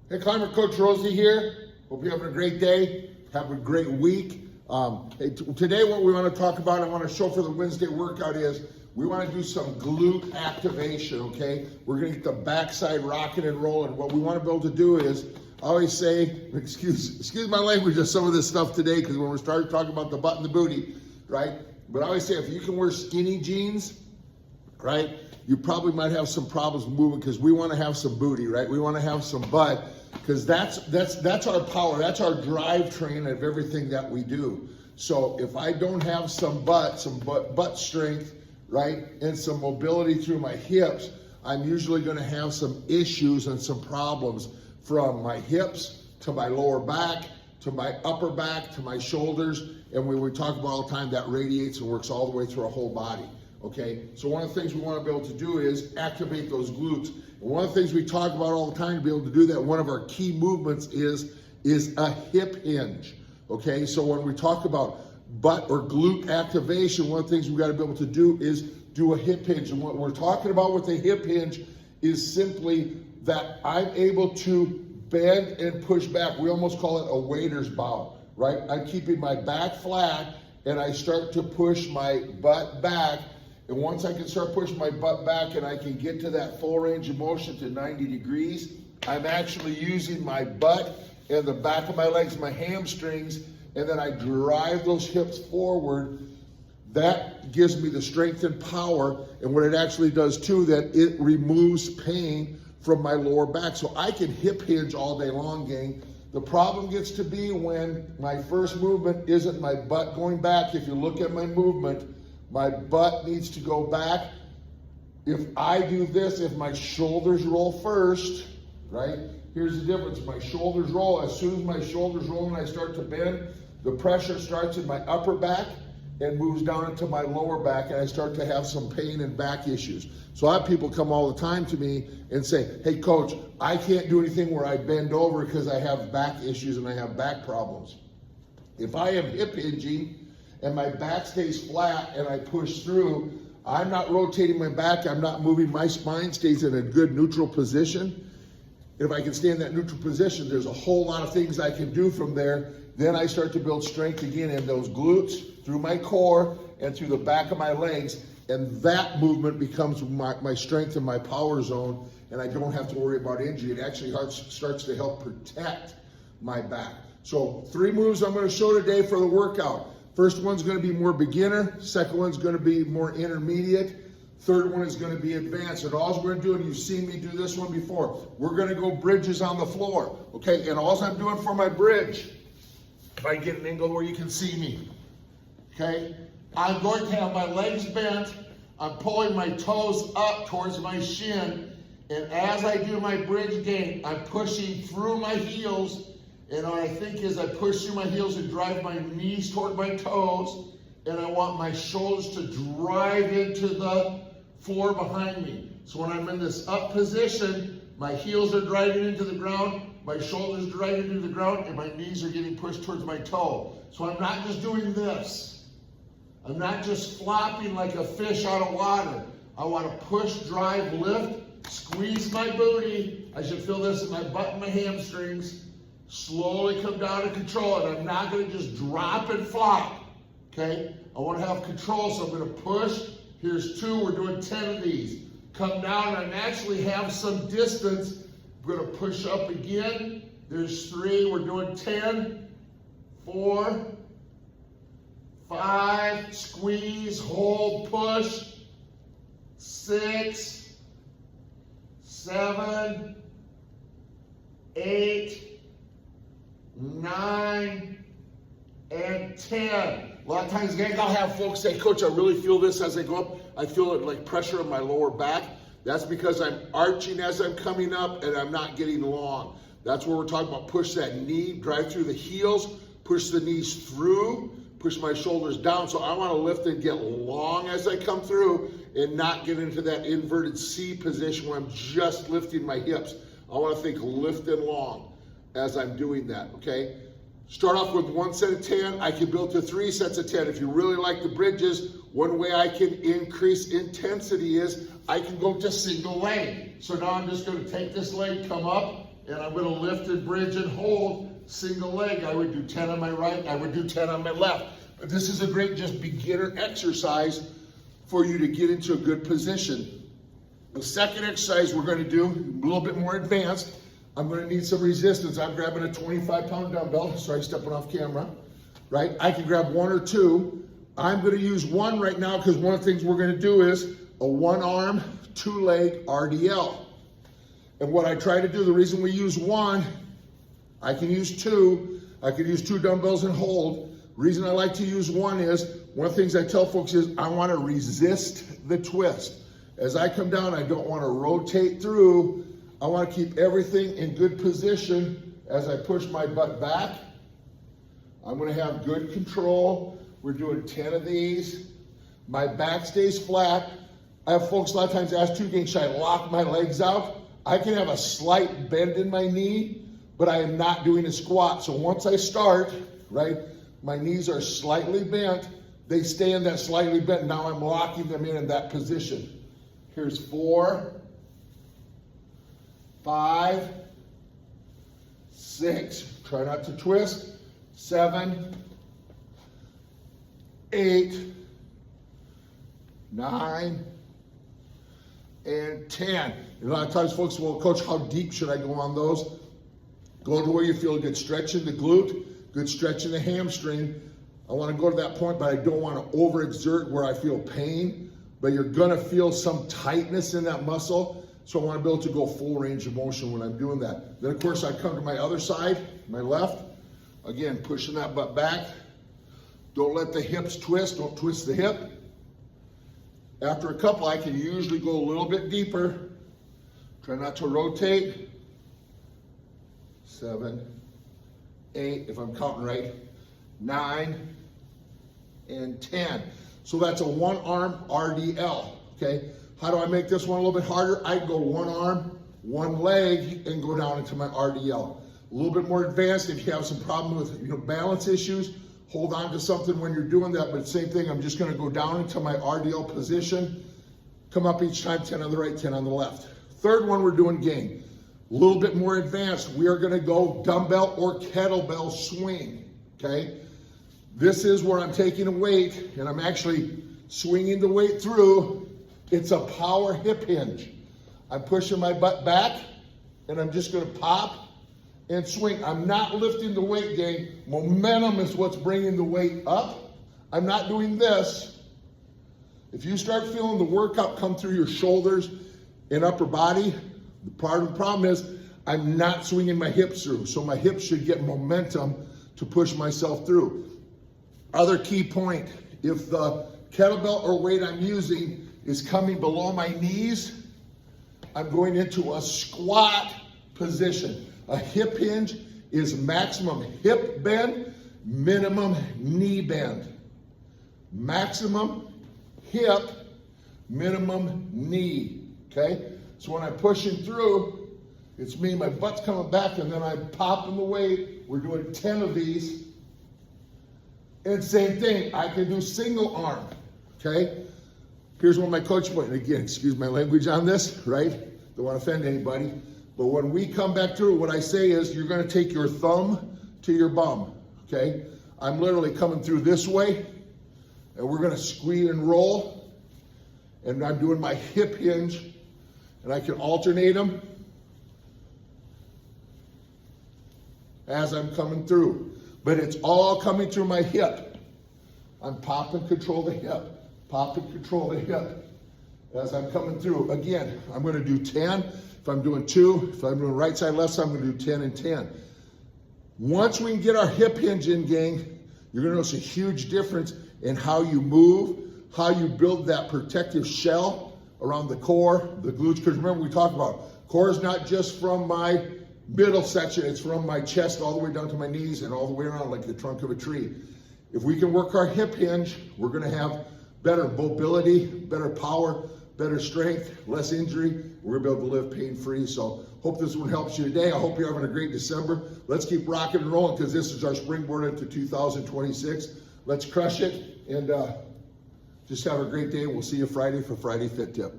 Hey, Climber Coach Rozy here. Hope you're having a great day. Have a great week. Today what we want to talk about, I want to show for the Wednesday workout is we want to do some glute activation, okay? We're going to get the backside rocking and rolling. What we want to be able to do is, I always say, excuse my language of some of this stuff today, because when we started talking about the butt and the booty, right? But I always say if you can wear skinny jeans, right, you probably might have some problems moving, because we want to have some booty, right? We want to have some butt, because that's our power, that's our drivetrain of everything that we do. So if I don't have some butt strength, right, and some mobility through my hips, I'm usually going to have some issues and some problems from my hips to my lower back to my upper back to my shoulders. And when we talk about all the time, that radiates and works all the way through our whole body. Okay, so one of the things we want to be able to do is activate those glutes. And one of the things we talk about all the time to be able to do that, one of our key movements is a hip hinge. Okay, so when we talk about butt or glute activation, one of the things we got to be able to do is do a hip hinge. And what we're talking about with a hip hinge is simply that I'm able to bend and push back. We almost call it a waiter's bow, right? I'm keeping my back flat and I start to push my butt back. And once I can start pushing my butt back and I can get to that full range of motion to 90 degrees, I'm actually using my butt and the back of my legs, my hamstrings, and then I drive those hips forward. That gives me the strength and power. And what it actually does too, that it removes pain from my lower back. So I can hip hinge all day long, gang. The problem gets to be when my first movement isn't my butt going back. If you look at my movement, my butt needs to go back. If I do this, if my shoulders roll first, right? Here's the difference. My shoulders roll. As soon as my shoulders roll and I start to bend, the pressure starts in my upper back and moves down into my lower back, and I start to have some pain and back issues. So I have people come all the time to me and say, hey coach, I can't do anything where I bend over because I have back issues and I have back problems. If I am hip hinging and my back stays flat and I push through, I'm not rotating my back, I'm not moving, my spine stays in a good neutral position. If I can stay in that neutral position, there's a whole lot of things I can do from there. Then I start to build strength again in those glutes, through my core and through the back of my legs. And that movement becomes my strength and my power zone, and I don't have to worry about injury. It actually starts to help protect my back. So 3 moves I'm going to show today for the workout. First one's going to be more beginner. Second one's going to be more intermediate. Third one is going to be advanced. And all we're going to do, and you've seen me do this one before, we're going to go bridges on the floor. Okay, and all I'm doing for my bridge, if I get an angle where you can see me, okay, I'm going to have my legs bent. I'm pulling my toes up towards my shin. And as I do my bridge game, I'm pushing through my heels. And what I think is I push through my heels and drive my knees toward my toes. And I want my shoulders to drive into the floor behind me. So when I'm in this up position, my heels are driving into the ground, my shoulders driving into the ground, and my knees are getting pushed towards my toe. So I'm not just doing this. I'm not just flopping like a fish out of water. I want to push, drive, lift, squeeze my booty. I should feel this in my butt and my hamstrings. Slowly come down to control it. I'm not going to just drop and flop. Okay? I want to have control, so I'm going to push. Here's 2. We're doing 10 of these. Come down, and I actually have some distance. I'm going to push up again. There's 3. We're doing 10, 4, 5, squeeze, hold, push, 6, 7, 8, 9, and 10. A lot of times, gang, I'll have folks say, Coach, I really feel this as I go up. I feel it like pressure in my lower back. That's because I'm arching as I'm coming up and I'm not getting long. That's where we're talking about push that knee, drive through the heels, push the knees through, push my shoulders down. So I want to lift and get long as I come through and not get into that inverted C position where I'm just lifting my hips. I want to think lift and long as I'm doing that, okay? Start off with 1 set of 10. I can build to 3 sets of 10. If you really like the bridges, one way I can increase intensity is I can go to single leg. So now I'm just going to take this leg, come up, and I'm gonna lift and bridge and hold single leg. I would do 10 on my right, I would do 10 on my left. But this is a great just beginner exercise for you to get into a good position. The second exercise we're gonna do, a little bit more advanced, I'm gonna need some resistance. I'm grabbing a 25-pound dumbbell, sorry, stepping off camera, right? I can grab one or two. I'm gonna use one right now because one of the things we're gonna do is a one arm, two leg RDL. And what I try to do, the reason we use one, I can use two dumbbells and hold. The reason I like to use one is, one of the things I tell folks is I wanna resist the twist. As I come down, I don't wanna rotate through. I wanna keep everything in good position as I push my butt back. I'm gonna have good control. We're doing 10 of these. My back stays flat. I have folks a lot of times ask too, should I lock my legs out? I can have a slight bend in my knee, but I am not doing a squat. So once I start, right, my knees are slightly bent. They stay in that slightly bent. Now I'm locking them in that position. Here's 4, 5, 6, try not to twist, 7, 8, 9, and 10. And a lot of times folks, well, coach, how deep should I go on those? Go to where you feel a good stretch in the glute, good stretch in the hamstring. I want to go to that point, but I don't want to overexert where I feel pain, but you're going to feel some tightness in that muscle. So I want to be able to go full range of motion when I'm doing that. Then of course I come to my other side, my left. Again, pushing that butt back. Don't let the hips twist, don't twist the hip. After a couple, I can usually go a little bit deeper. Try not to rotate. 7, 8, if I'm counting right, 9, and 10. So that's a one arm RDL, okay? How do I make this one a little bit harder? I go one arm, one leg, and go down into my RDL. A little bit more advanced if you have some problem with balance issues, hold on to something when you're doing that, but same thing, I'm just gonna go down into my RDL position, come up each time, 10 on the right, 10 on the left. Third one, we're doing gain. A little bit more advanced, we are gonna go dumbbell or kettlebell swing, okay? This is where I'm taking a weight and I'm actually swinging the weight through. It's a power hip hinge. I'm pushing my butt back and I'm just gonna pop and swing. I'm not lifting the weight, gang. Momentum is what's bringing the weight up. I'm not doing this. If you start feeling the workout come through your shoulders and upper body, part of the problem is I'm not swinging my hips through. So my hips should get momentum to push myself through. Other key point, if the kettlebell or weight I'm using is coming below my knees, I'm going into a squat position. A hip hinge is maximum hip bend, minimum knee bend. Maximum hip, minimum knee, okay? So when I'm pushing through, it's me, my butt's coming back, and then I'm popping the weight. We're doing 10 of these. And same thing, I can do single arm, okay? Here's one of my coach points. Again, excuse my language on this, right? Don't want to offend anybody. But when we come back through, what I say is you're going to take your thumb to your bum, okay? I'm literally coming through this way, and we're going to squeeze and roll. And I'm doing my hip hinge, and I can alternate them as I'm coming through. But it's all coming through my hip. I'm popping, control the hip. Pop and control the hip as I'm coming through. Again, I'm going to do 10. If I'm doing 2, if I'm doing right side, left side, I'm going to do 10 and 10. Once we can get our hip hinge in, gang, you're going to notice a huge difference in how you move, how you build that protective shell around the core, the glutes. Because remember, we talked about core is not just from my middle section, it's from my chest all the way down to my knees and all the way around like the trunk of a tree. If we can work our hip hinge, we're going to have better mobility, better power, better strength, less injury. We're gonna be able to live pain-free. So hope this one helps you today. I hope you're having a great December. Let's keep rocking and rolling because this is our springboard into 2026. Let's crush it and just have a great day. We'll see you Friday for Friday Fit Tip.